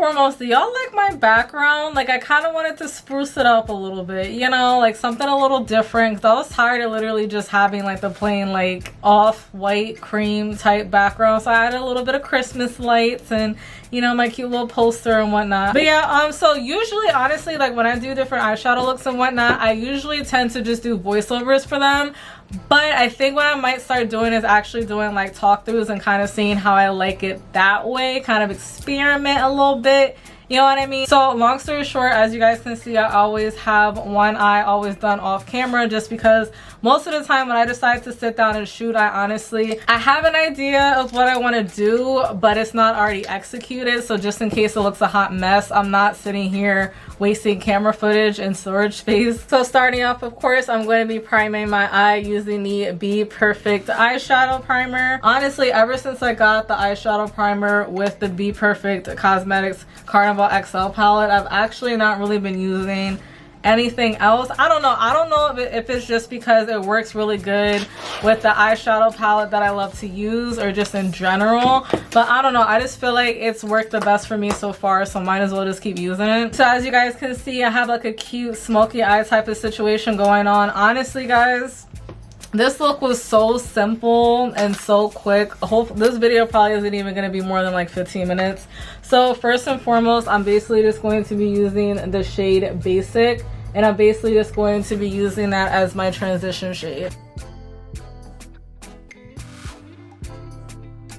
foremost, do y'all like my background? Like, I kind of wanted to spruce it up a little bit, you know, like something a little different, because I was tired of literally just having like the plain like off-white cream type background. So I added a little bit of Christmas lights and, you know, my cute little poster and whatnot. But yeah, so usually, honestly, like when I do different eyeshadow looks and whatnot, I usually tend to just do voiceovers for them. But I think what I might start doing is actually doing like talk throughs and kind of seeing how I like it that way, kind of experiment a little bit, you know what I mean? So long story short, as you guys can see, I always have one eye always done off camera, just because most of the time when I decide to sit down and shoot, I have an idea of what I want to do, but it's not already executed. So just in case it looks a hot mess, I'm not sitting here wasting camera footage and storage space. So starting off, of course, I'm going to be priming my eye using the Be Perfect eyeshadow primer. Honestly, ever since I got the eyeshadow primer with the Be Perfect Cosmetics Carnival XL palette, I've actually not really been using anything else. I don't know if it's just because it works really good with the eyeshadow palette that I love to use, or just in general, but I don't know, I just feel like it's worked the best for me so far, so might as well just keep using it. So as you guys can see, I have like a cute smoky eye type of situation going on. Honestly guys, this look was so simple and so quick. This video probably isn't even going to be more than like 15 minutes. So first and foremost, I'm basically just going to be using the shade Basic, and I'm basically just going to be using that as my transition shade.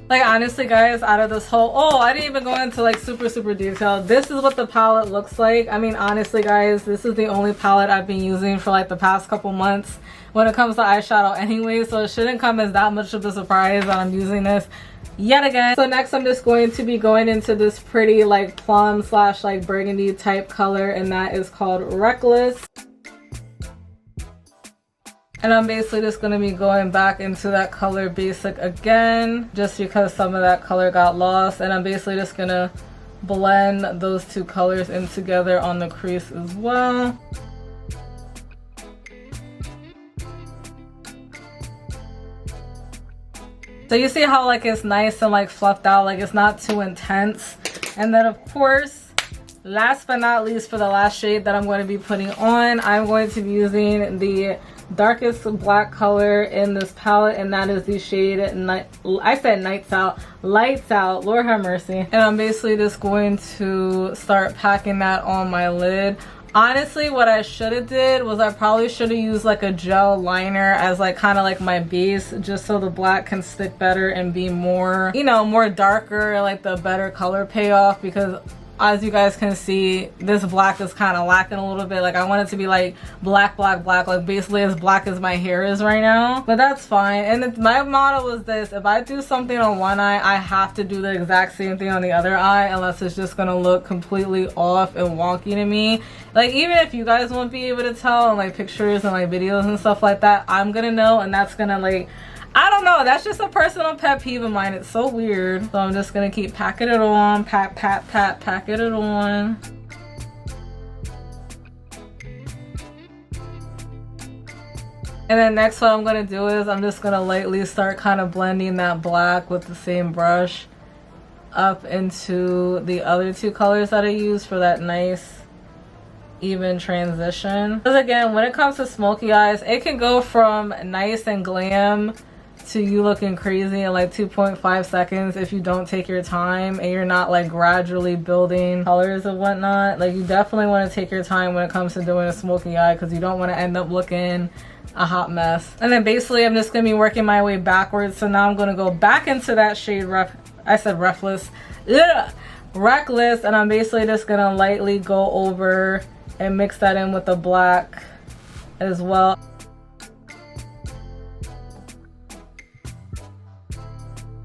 Like honestly guys, out of this whole, I didn't even go into like super detail. This is what the palette looks like. I mean, honestly guys, this is the only palette I've been using for like the past couple months when it comes to eyeshadow anyway, so it shouldn't come as that much of a surprise that I'm using this yet again. So next I'm just going to be going into this pretty like plum slash like burgundy type color, and that is called Reckless. And I'm basically just going to be going back into that color Basic again, just because some of that color got lost. And I'm basically just going to blend those two colors in together on the crease as well. So you see how like it's nice and like fluffed out, like it's not too intense. And then of course, last but not least, for the last shade that I'm going to be putting on, I'm going to be using the darkest black color in this palette, and that is the shade Lights Out, Lord have mercy. And I'm basically just going to start packing that on my lid. Honestly, what I should have did was I probably should have used like a gel liner as like kind of like my base, just so the black can stick better and be more, you know, more darker, like the better color payoff, because as you guys can see, this black is kind of lacking a little bit. Like I want it to be like black, like basically as black as my hair is right now, but that's fine. And my motto was this: if I do something on one eye, I have to do the exact same thing on the other eye, unless it's just gonna look completely off and wonky to me. Like even if you guys won't be able to tell in like pictures and like videos and stuff like that, I'm gonna know, and that's gonna like, I don't know, that's just a personal pet peeve of mine. It's so weird. So I'm just gonna keep packing it on, packing it on. And then next what I'm gonna do is I'm just gonna lightly start kind of blending that black with the same brush up into the other two colors that I use for that nice even transition. Because again, when it comes to smoky eyes, it can go from nice and glam to you looking crazy in like 2.5 seconds if you don't take your time and you're not like gradually building colors and whatnot. Like you definitely want to take your time when it comes to doing a smoky eye, because you don't want to end up looking a hot mess. And then basically I'm just going to be working my way backwards. So now I'm going to go back into that shade Reckless, and I'm basically just going to lightly go over and mix that in with the black as well.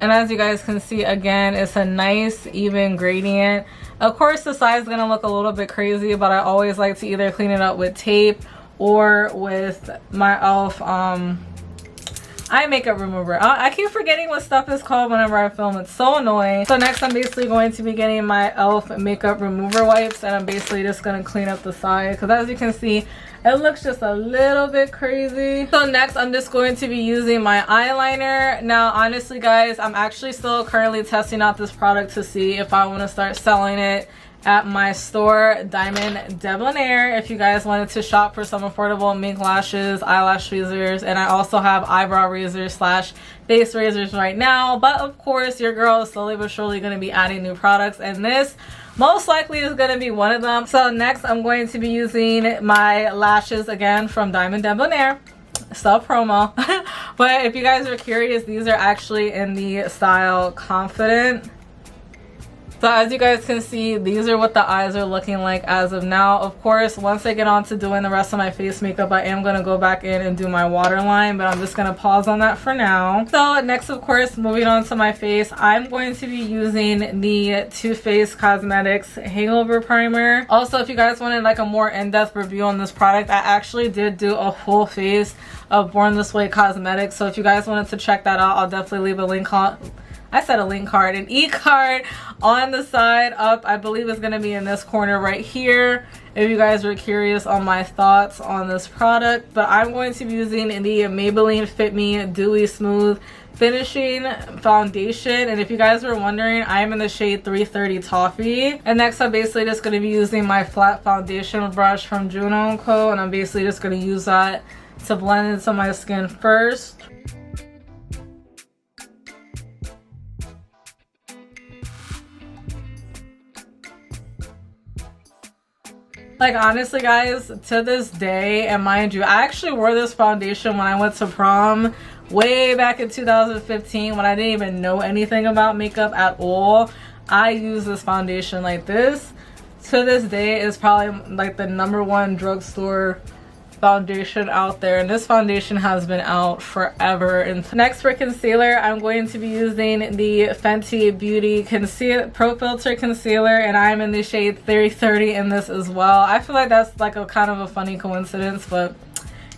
And as you guys can see, again, it's a nice even gradient. Of course the side is going to look a little bit crazy, but I always like to either clean it up with tape or with my e.l.f. eye makeup remover. I keep forgetting what stuff is called whenever I film. It's so annoying. So next I'm basically going to be getting my e.l.f. makeup remover wipes, and I'm basically just going to clean up the side, because as you can see, it looks just a little bit crazy. So next I'm just going to be using my eyeliner. Now honestly guys, I'm actually still currently testing out this product to see if I want to start selling it at my store, Diamond Debonair, if you guys wanted to shop for some affordable mink lashes, eyelash tweezers, and I also have eyebrow razors slash face razors right now. But of course, your girl is slowly but surely going to be adding new products, and this most likely is going to be one of them. So next, I'm going to be using my lashes again from Diamond Debonair. Self promo. But if you guys are curious, these are actually in the style Confident. So as you guys can see, these are what the eyes are looking like as of now. Of course, once I get on to doing the rest of my face makeup, I am going to go back in and do my waterline, but I'm just going to pause on that for now. So next, of course, moving on to my face, I'm going to be using the Too Faced Cosmetics Hangover Primer. Also, if you guys wanted like a more in-depth review on this product, I actually did do a full face of Born This Way Cosmetics. So if you guys wanted to check that out, I'll definitely leave a link on. I said a link card, an e-card on the side up. I believe it's going to be in this corner right here if you guys are curious on my thoughts on this product. But I'm going to be using the Maybelline Fit Me Dewy Smooth Finishing Foundation. And if you guys were wondering, I'm in the shade 330 Toffee. And next, I'm basically just going to be using my flat foundation brush from Juno & Co. And I'm basically just going to use that to blend into my skin first. Like, honestly guys, to this day, and mind you, I actually wore this foundation when I went to prom way back in 2015 when I didn't even know anything about makeup at all. I use this foundation like this. To this day, is probably like the #1 drugstore foundation out there, and this foundation has been out forever. And next, for concealer, I'm going to be using the Fenty Beauty Pro Filter Concealer, and I'm in the shade 330 in this as well. I feel like that's like a kind of a funny coincidence, but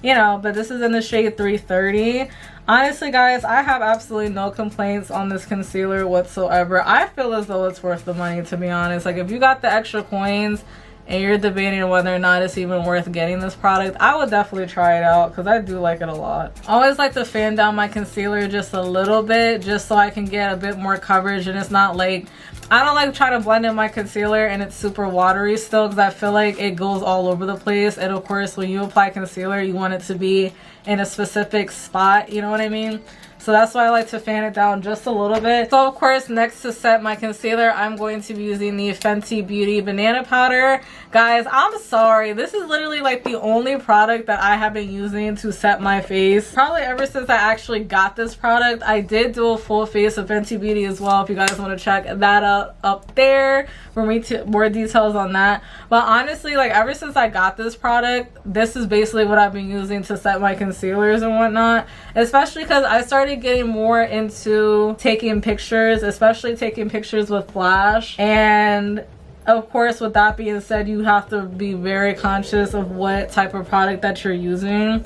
you know, but this is in the shade 330. Honestly guys, I have absolutely no complaints on this concealer whatsoever. I feel as though it's worth the money, to be honest. Like, if you got the extra coins and you're debating whether or not it's even worth getting this product, I would definitely try it out because I do like it a lot. I always like to fan down my concealer just a little bit, just so I can get a bit more coverage, and it's not like, I don't like trying to blend in my concealer and it's super watery still, because I feel like it goes all over the place. And of course, when you apply concealer, you want it to be in a specific spot, you know what I mean? So that's why I like to fan it down just a little bit. So of course, next to set my concealer, I'm going to be using the Fenty Beauty Banana Powder. Guys, I'm sorry. This is literally like the only product that I have been using to set my face. Probably ever since I actually got this product. I did do a full face of Fenty Beauty as well, if you guys want to check that out up there for more details on that. But honestly, like, ever since I got this product, this is basically what I've been using to set my concealers and whatnot. Especially because I started getting more into taking pictures, especially taking pictures with flash. And of course, with that being said, you have to be very conscious of what type of product that you're using,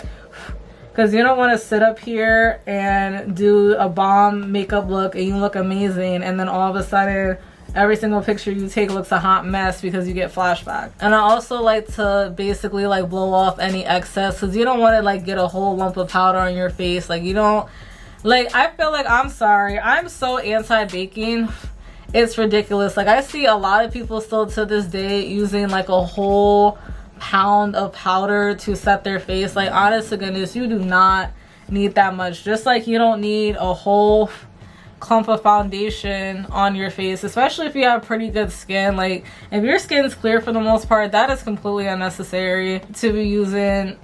because you don't want to sit up here and do a bomb makeup look and you look amazing, and then all of a sudden every single picture you take looks a hot mess because you get flashback. And I also like to basically like blow off any excess, because you don't want to like get a whole lump of powder on your face. Like, you don't, like, I feel like, I'm sorry, I'm so anti-baking, it's ridiculous. Like, I see a lot of people still to this day using like a whole pound of powder to set their face. Like, honest to goodness, you do not need that much. Just like you don't need a whole clump of foundation on your face, especially if you have pretty good skin. Like, if your skin's clear for the most part, that is completely unnecessary to be using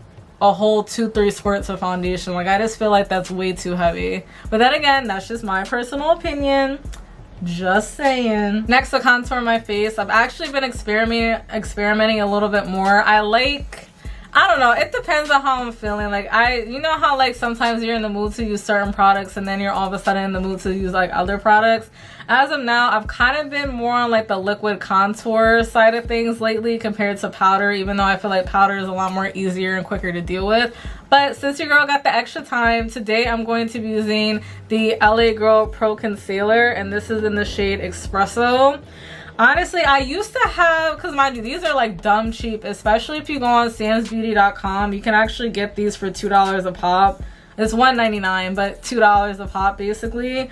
a whole 2-3 squirts of foundation. Like, I just feel like that's way too heavy. But then again, that's just my personal opinion. Just saying. Next, to contour my face, I've actually been experimenting a little bit more. I don't know, it depends on how I'm feeling. Like, you know how like sometimes you're in the mood to use certain products and then you're all of a sudden in the mood to use like other products. As of now, I've kind of been more on like the liquid contour side of things lately compared to powder, even though I feel like powder is a lot more easier and quicker to deal with. But since your girl got the extra time, today I'm going to be using the LA Girl Pro Concealer, and this is in the shade Espresso. Honestly, I used to have, because mind you, these are like dumb cheap, especially if you go on samsbeauty.com. You can actually get these for $2 a pop. It's $1.99, but $2 a pop basically.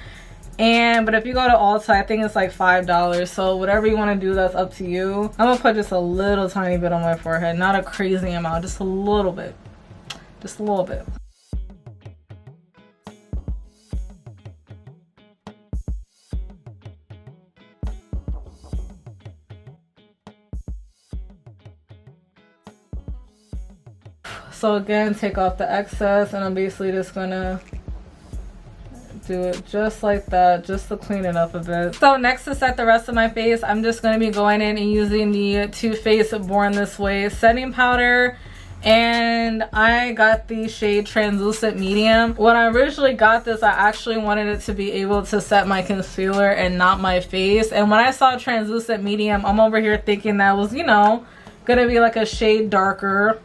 But if you go to Ulta, I think it's like $5. So whatever you want to do, that's up to you. I'm gonna put just a little tiny bit on my forehead, not a crazy amount, just a little bit. Just a little bit. So again, take off the excess, and I'm basically just gonna do it just like that, just to clean it up a bit. So next, to set the rest of my face, I'm just going to be going in and using the Too Faced Born This Way setting powder. And I got the shade Translucent Medium. When I originally got this, I actually wanted it to be able to set my concealer and not my face. And when I saw Translucent Medium, I'm over here thinking that was, you know, gonna be like a shade darker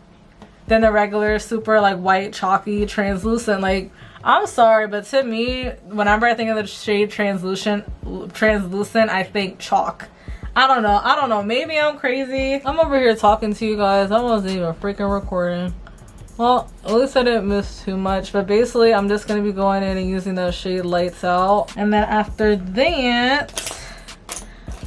than the regular super like white chalky translucent. Like, I'm sorry, but to me, whenever I think of the shade translucent, I think chalk. I don't know, maybe I'm crazy. I'm over here talking to you guys, I wasn't even freaking recording. Well, at least I didn't miss too much, but basically I'm just gonna be going in and using that shade Lights Out. And then after that,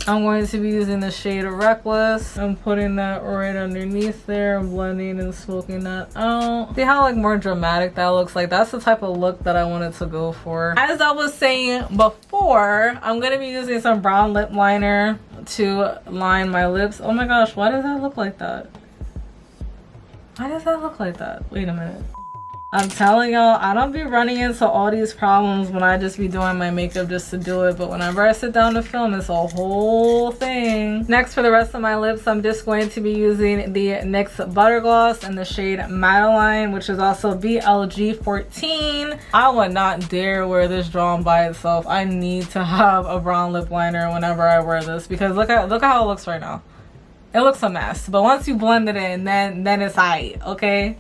I'm going to be using the shade Reckless. I'm putting that right underneath there. I'm blending and smoking that out. See how like more dramatic that looks? Like, that's the type of look that I wanted to go for. As I was saying before, I'm going to be using some brown lip liner to line my lips. Oh my gosh, why does that look like that? Why does that look like that? Wait a minute. I'm telling y'all, I don't be running into all these problems when I just be doing my makeup just to do it, but whenever I sit down to film, it's a whole thing. Next, for the rest of my lips, I'm just going to be using the NYX Butter Gloss in the shade Madeline, which is also BLG14. I would not dare wear this drawn by itself. I need to have a brown lip liner whenever I wear this, because look how it looks right now. It looks a mess, but once you blend it in, then it's aight, okay?